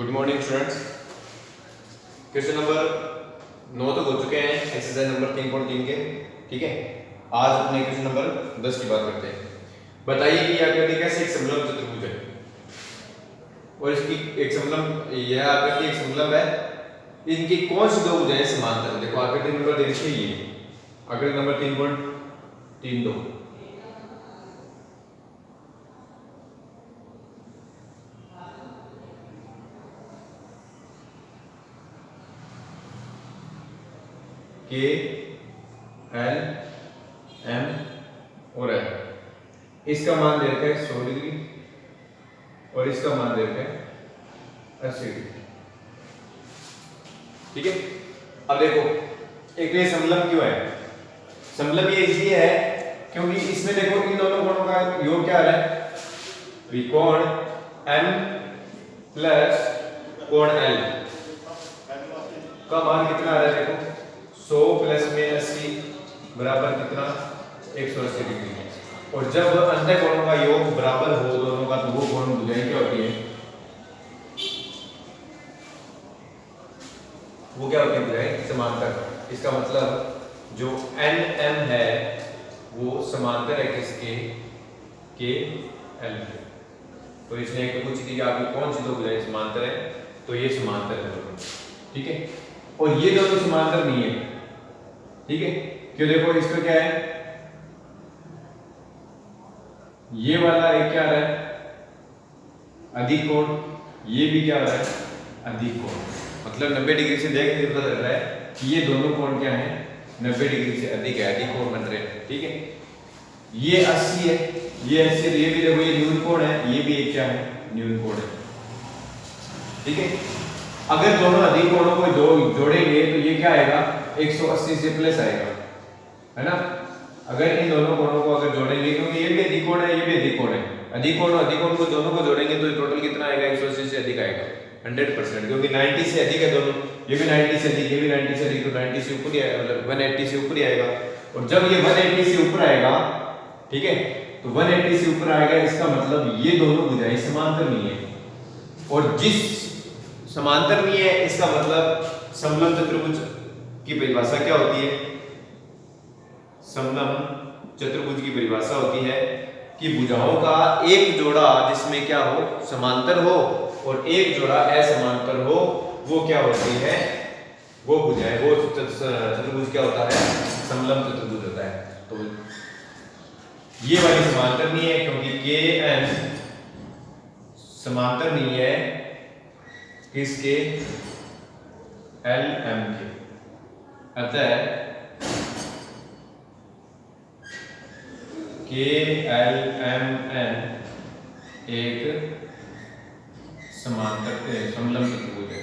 Good morning students. Question number 9 तक हो चुके हैं एक्सरसाइज नंबर 3.3 के। ठीक है, आज अपने क्वेश्चन नंबर 10 की बात करते हैं। बताइए कि आकृति कैसे एक समलंब चतुर्भुज है और इसकी एक समलंब, यह आकृति एक समलंब है, इनकी कौन सी दो भुजाएं समांतर है। देखो आकृति नंबर दे रखी है, ये आकृति नंबर 3.32 के एल एम और एल। इसका मान दे रखा है 100 डिग्री और इसका मान दे रखा है 80 डिग्री। ठीक है, अब देखो एक ये समलंब क्यों है। समलंब ये इसलिए है क्योंकि इसमें देखो इन दोनों कोणों का योग क्या है, कोण एम प्लस कोण एल का मान कितना आ रहा है। देखो 100 प्लस में 80 बराबर कितना, 180 डिग्री। और जब अंत कोणों का योग बराबर हो दोनों का, तो वो कोण भुजाएं क्या होती है, वो क्या होती है, भुजाएं समांतर। इसका मतलब जो एन एम है वो समांतर है किसके, के एल के। तो इसने एक पूछी थी कि आपकी कौन सी दो भुजाएं समांतर है, तो ये समांतर है दोनों। ठीक है, और ये दोनों समांतर नहीं है। ठीक है, क्यों, देखो इसका क्या है, ये वाला एक क्या आ रहा है, अधिक कोण, ये भी क्या आ रहा है, अधिक कोण। मतलब 90 डिग्री से देखने से पता चल रहा है कि ये दोनों कोण क्या है, 90 डिग्री से अधिक है, अधिक कोण बन रहे हैं। ठीक है, ये 80 है, ये 80 है, ये भी देखो ये न्यून कोण है, ये भी एक क्या है, न्यून कोण है। ठीक है, अगर दोनों अधिक कोणों को जोड़ेंगे तो ये क्या आएगा, 180 से प्लस आएगा, है ना। अगर इन दोनों कोणों को अगर जोड़ेंगे, क्योंकि ये भी अधिक कोण है, ये भी अधिक कोण है, अधिक कोण को दोनों को जोड़ेंगे तो टोटल कितना आएगा, 180 से अधिक आएगा 100%, क्योंकि 90 से अधिक है दोनों, ये भी 90 से अधिक, ये भी 90 से अधिक, तो 90 से ऊपर ही आएगा, मतलब 180 से ऊपर ही आएगा। और जब ये 180 से ऊपर आएगा, ठीक है, तो 180 से ऊपर आएगा, इसका मतलब ये दोनों भुजाएं समांतर नहीं है। और जिस समांतर नहीं है, इसका मतलब समलंब चतुर्भुज की परिभाषा क्या होती है, समलंब चतुर्भुज की परिभाषा होती है कि भुजाओं का एक जोड़ा जिसमें क्या हो, समांतर हो, और एक जोड़ा असमांतर हो, वो क्या होती है, वो भुजाएं, वो चतुर्भुज क्या होता है, समलंब चतुर्भुज होता है। तो ये वाली समांतर नहीं है क्योंकि के एन समांतर नहीं है किसके, एल एम के। अतः के एल एम एन एक समांतर समलंब चतुर्भुज है।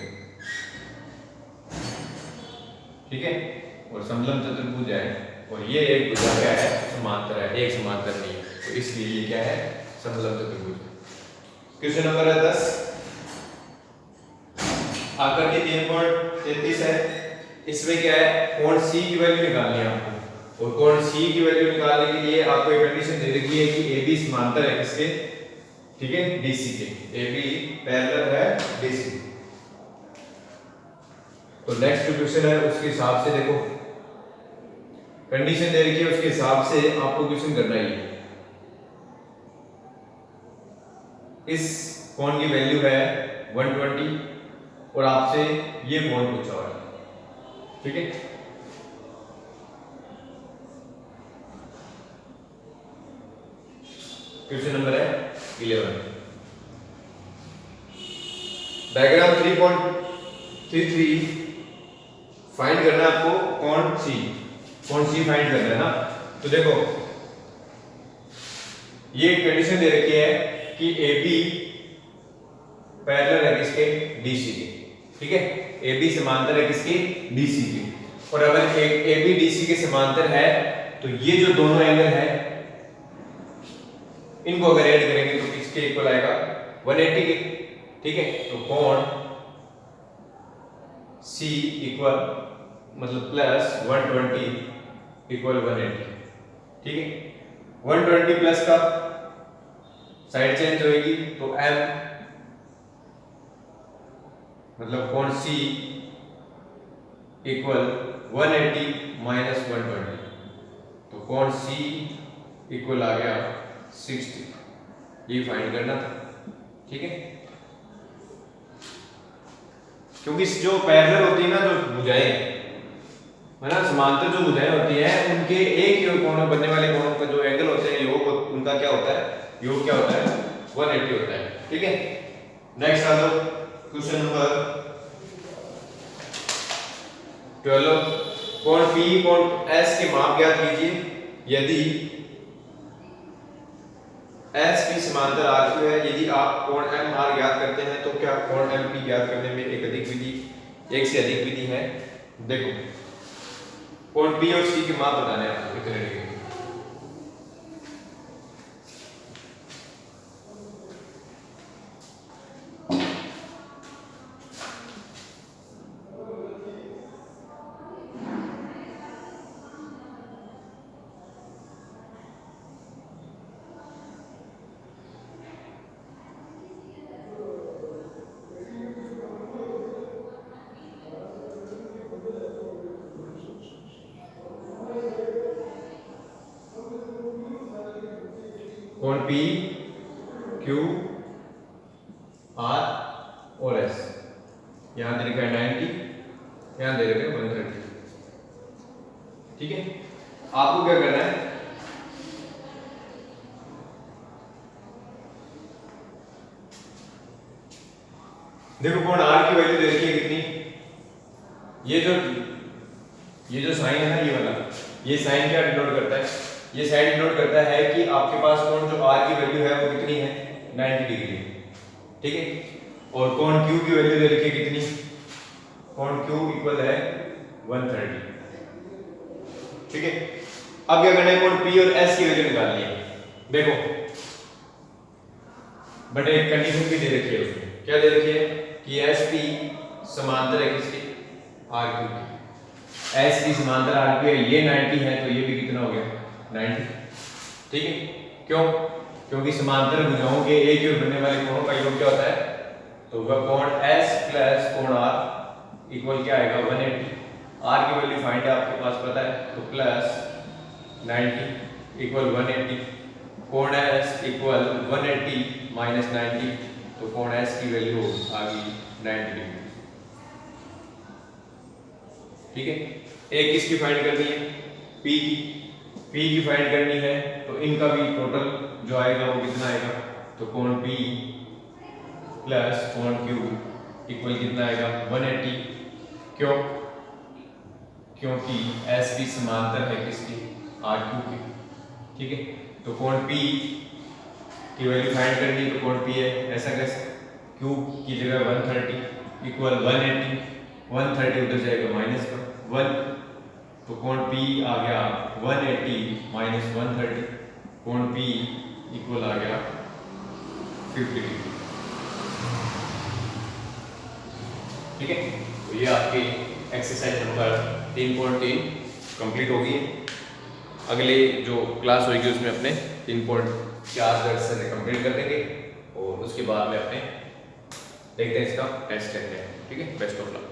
ठीक है, और समलंब चतुर्भुज है, और ये एक भुजा क्या है, समांतर है, एक समांतर नहीं है, तो इसलिए ये क्या है, समलंब चतुर्भुज। क्वेश्चन नंबर 10, आकृति 3.33 है। इसमें क्या है, कोण सी की वैल्यू निकालनी है आपको, और कोण सी की वैल्यू निकालने के लिए आपको एक कंडीशन दे रखी है कि AB समांतर है किसके, ठीक है, BC के। AB पैरेलल है BC। तो नेक्स्ट क्वेश्चन है, उसके हिसाब से देखो कंडीशन दे रखी है, उसके हिसाब से आपको क्वेश्चन करना ही है। इस कोण की वैल्यू है 120 और आपसे ये कोण पूछा हुआ है। ठीक है, क्वेश्चन नंबर है 11। डायग्राम 3.33 फाइंड करना है आपको, कोण सी फाइंड करना है ना। तो देखो ये कंडीशन दे रखी है कि AB पैरेलल है किसके, DC के। ठीक है, AB समांतर है किसके, DC के। और अगर AB DC के समांतर है तो ये जो दोनों एंगल है इनको अगर ऐड करेंगे तो किसके इक्वल आएगा, 180 के। ठीक है, तो कोण C इक्वल मतलब प्लस 120 इक्वल 180। ठीक है, 120 प्लस का साइड चेंज होगी तो M मतलब कोण सी इक्वल 180 माइनस 120, तो कोण सी इक्वल आ गया 60, ये फाइंड करना था। ठीक है, क्योंकि जो पैरेलल होती है ना, जो भुजाएं है ना, समांतर जो भुजाएं होती हैं, उनके एक ही कोण में बनने वाले कोणों का जो एंगल होते हैं, योग उनका क्या होता है, योग क्या होता है, 180 होता है। ठीक है, नेक्स्ट आ जाओ क्वेश्चन नंबर 12। कोण P कोण S के माप ज्ञात कीजिए यदि S की समांतर RQ है। यदि आप कोण MR ज्ञात करते हैं तो क्या कोण MP ज्ञात करने में एक से अधिक विधि है। देखो, कोण P और C के माप बताने हैं आपको कितने डिग्री। कोण P, Q, R और S, यहां दे रखा है 90, यहां दे रखा है 130। ठीक है, आपको क्या करना है, देखो कोण R की वैल्यू दे रखी है कितनी, ये जो साइन है ना, ये वाला, ये साइन क्या डिनोट करता है, ये साइन डिनोट करता है कि आपके पास कोण जो R की वैल्यू है वो कितनी है, 90 डिग्री। ठीक है, और कोण Q की वैल्यू दे रखी है कितनी, कोण Q इक्वल है 130। ठीक है, अब क्या करना है, कोण P और S की वैल्यू निकालनी है। देखो, बट एक कंडीशन भी दे रखी है उसमें, क्या दे रखी है कि SP समांतर है किसकी, RQ की। S की समांतर RQ है, ये 90 है, तो ये भी कितना हो गया, 90। ठीक है, क्यों, क्योंकि समांतर भुजाओं के एक ही बनने वाले कोणों का योग क्या होता है, तो वह कोण S प्लस कोण R इक्वल क्या आएगा, 180। R की वैल्यू फाइंड है, आपके पास पता है, तो प्लस 90 इक्वल 180। कोण S इक्वल 180 माइनस 90, तो कोण S की वैल्यू आ गई 90 डिग्री। ठीक है, एक किसकी फाइंड करनी है, P की फाइंड करनी है, तो इनका भी टोटल जो आएगा वो कितना आएगा, तो कोण P प्लस कोण Q इक्वल कितना आएगा, 180। क्यों, क्योंकि S की समांतर है किसकी, RQ की। ठीक है, तो कोण P की वैल्यू फाइंड करनी है, तो कोण P है, ऐसा कैसे, Q की जगह 130 इक्वल 180, 130 उधर जाएगा माइनस का 1, तो कोण P आ गया 180 माइनस 130, कोण P इक्वल आ गया 50 डिग्री। ठीक है, तो ये आपकी एक्सरसाइज नंबर 3.3 कंप्लीट होगी। अगले जो क्लास होगी उसमें अपने 3.4 दर्ज से कंप्लीट कर देंगे, और उसके बाद में अपने देखते हैं इसका टेस्ट लेते हैं। ठीक है, बेस्ट ऑफ लक।